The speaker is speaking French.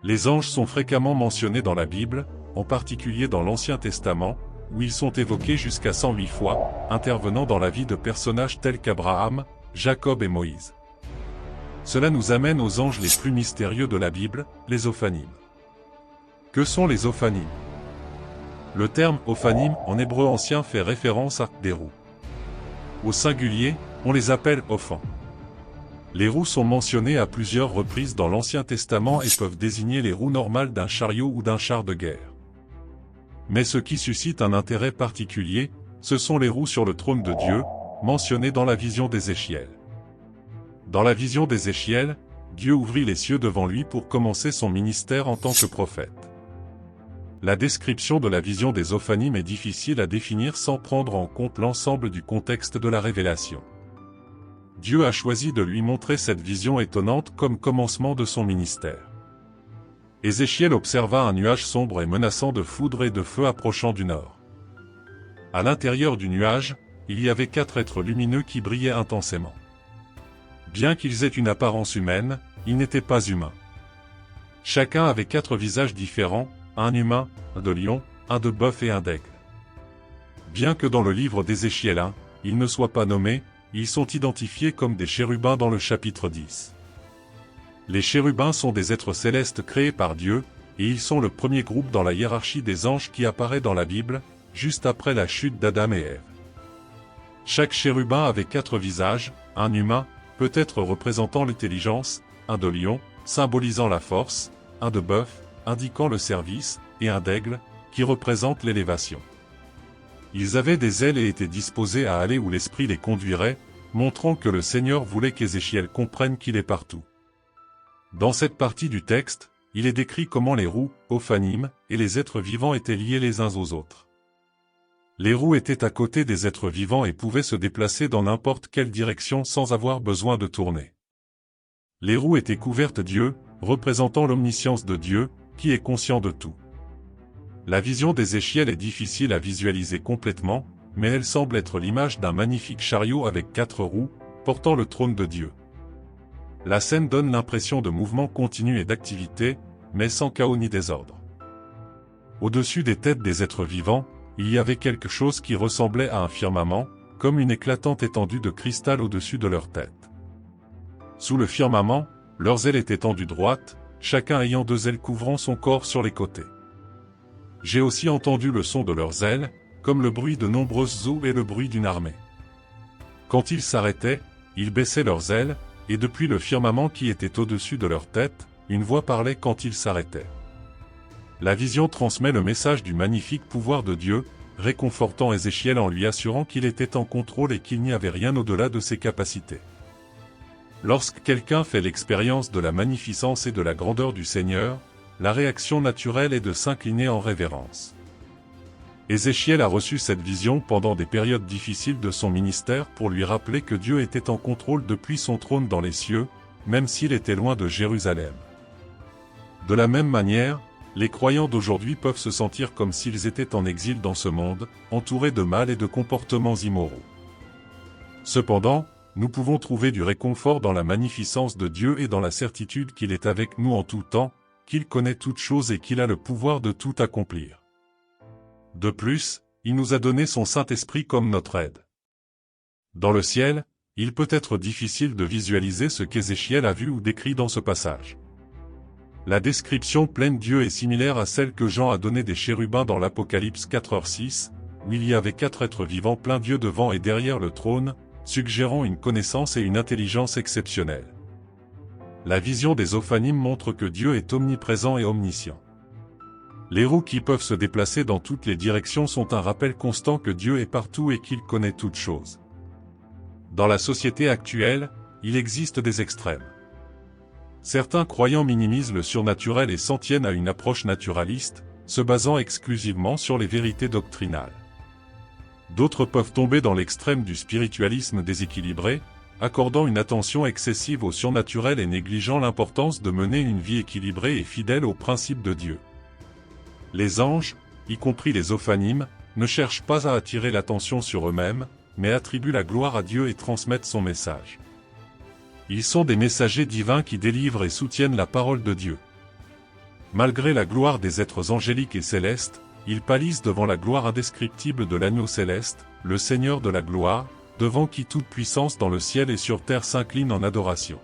Les anges sont fréquemment mentionnés dans la Bible, en particulier dans l'Ancien Testament, où ils sont évoqués jusqu'à 108 fois, intervenant dans la vie de personnages tels qu'Abraham, Jacob et Moïse. Cela nous amène aux anges les plus mystérieux de la Bible, les Ophanimes. Que sont les Ophanimes? Le terme Ophanim en hébreu ancien fait référence à des roues. Au singulier, on les appelle Ophans. Les roues sont mentionnées à plusieurs reprises dans l'Ancien Testament et peuvent désigner les roues normales d'un chariot ou d'un char de guerre. Mais ce qui suscite un intérêt particulier, ce sont les roues sur le trône de Dieu, mentionnées dans la vision d'Ézéchiel. Dans la vision d'Ézéchiel, Dieu ouvrit les cieux devant lui pour commencer son ministère en tant que prophète. La description de la vision des Ophanimes est difficile à définir sans prendre en compte l'ensemble du contexte de la révélation. Dieu a choisi de lui montrer cette vision étonnante comme commencement de son ministère. Ézéchiel observa un nuage sombre et menaçant de foudre et de feu approchant du nord. À l'intérieur du nuage, il y avait 4 êtres lumineux qui brillaient intensément. Bien qu'ils aient une apparence humaine, ils n'étaient pas humains. Chacun avait 4 visages différents, un humain, un de lion, un de bœuf et un d'aigle. Bien que dans le livre d'Ézéchiel 1, ils ne soient pas nommés, ils sont identifiés comme des chérubins dans le chapitre 10. Les chérubins sont des êtres célestes créés par Dieu, et ils sont le premier groupe dans la hiérarchie des anges qui apparaît dans la Bible, juste après la chute d'Adam et Ève. Chaque chérubin avait 4 visages, un humain, peut-être représentant l'intelligence, un de lion, symbolisant la force, un de bœuf, indiquant le service, et un d'aigle, qui représente l'élévation. Ils avaient des ailes et étaient disposés à aller où l'Esprit les conduirait, montrant que le Seigneur voulait qu'Ézéchiel comprenne qu'il est partout. Dans cette partie du texte, il est décrit comment les roues, Ophanimes, et les êtres vivants étaient liés les uns aux autres. Les roues étaient à côté des êtres vivants et pouvaient se déplacer dans n'importe quelle direction sans avoir besoin de tourner. Les roues étaient couvertes d'yeux, représentant l'omniscience de Dieu, qui est conscient de tout. La vision d'Ézéchiel est difficile à visualiser complètement, mais elle semble être l'image d'un magnifique chariot avec 4 roues, portant le trône de Dieu. La scène donne l'impression de mouvement continu et d'activité, mais sans chaos ni désordre. Au-dessus des têtes des êtres vivants, il y avait quelque chose qui ressemblait à un firmament, comme une éclatante étendue de cristal au-dessus de leur tête. Sous le firmament, leurs ailes étaient tendues droites, chacun ayant 2 ailes couvrant son corps sur les côtés. J'ai aussi entendu le son de leurs ailes, comme le bruit de nombreuses eaux et le bruit d'une armée. Quand ils s'arrêtaient, ils baissaient leurs ailes, et depuis le firmament qui était au-dessus de leur tête, une voix parlait quand ils s'arrêtaient. La vision transmet le message du magnifique pouvoir de Dieu, réconfortant Ézéchiel en lui assurant qu'il était en contrôle et qu'il n'y avait rien au-delà de ses capacités. Lorsque quelqu'un fait l'expérience de la magnificence et de la grandeur du Seigneur, la réaction naturelle est de s'incliner en révérence. Ézéchiel a reçu cette vision pendant des périodes difficiles de son ministère pour lui rappeler que Dieu était en contrôle depuis son trône dans les cieux, même s'il était loin de Jérusalem. De la même manière, les croyants d'aujourd'hui peuvent se sentir comme s'ils étaient en exil dans ce monde, entourés de mal et de comportements immoraux. Cependant, nous pouvons trouver du réconfort dans la magnificence de Dieu et dans la certitude qu'il est avec nous en tout temps, qu'il connaît toutes choses et qu'il a le pouvoir de tout accomplir. De plus, il nous a donné son Saint-Esprit comme notre aide. Dans le ciel, il peut être difficile de visualiser ce qu'Ézéchiel a vu ou décrit dans ce passage. La description pleine Dieu est similaire à celle que Jean a donnée des chérubins dans l'Apocalypse 4h6, où il y avait 4 êtres vivants pleins d'yeux devant et derrière le trône, suggérant une connaissance et une intelligence exceptionnelles. La vision des Ophanimes montre que Dieu est omniprésent et omniscient. Les roues qui peuvent se déplacer dans toutes les directions sont un rappel constant que Dieu est partout et qu'il connaît toutes choses. Dans la société actuelle, il existe des extrêmes. Certains croyants minimisent le surnaturel et s'en tiennent à une approche naturaliste, se basant exclusivement sur les vérités doctrinales. D'autres peuvent tomber dans l'extrême du spiritualisme déséquilibré, accordant une attention excessive au surnaturel et négligeant l'importance de mener une vie équilibrée et fidèle aux principes de Dieu. Les anges, y compris les Ophanimes, ne cherchent pas à attirer l'attention sur eux-mêmes, mais attribuent la gloire à Dieu et transmettent son message. Ils sont des messagers divins qui délivrent et soutiennent la parole de Dieu. Malgré la gloire des êtres angéliques et célestes, ils pâlissent devant la gloire indescriptible de l'agneau céleste, le Seigneur de la gloire, devant qui toute puissance dans le ciel et sur terre s'incline en adoration.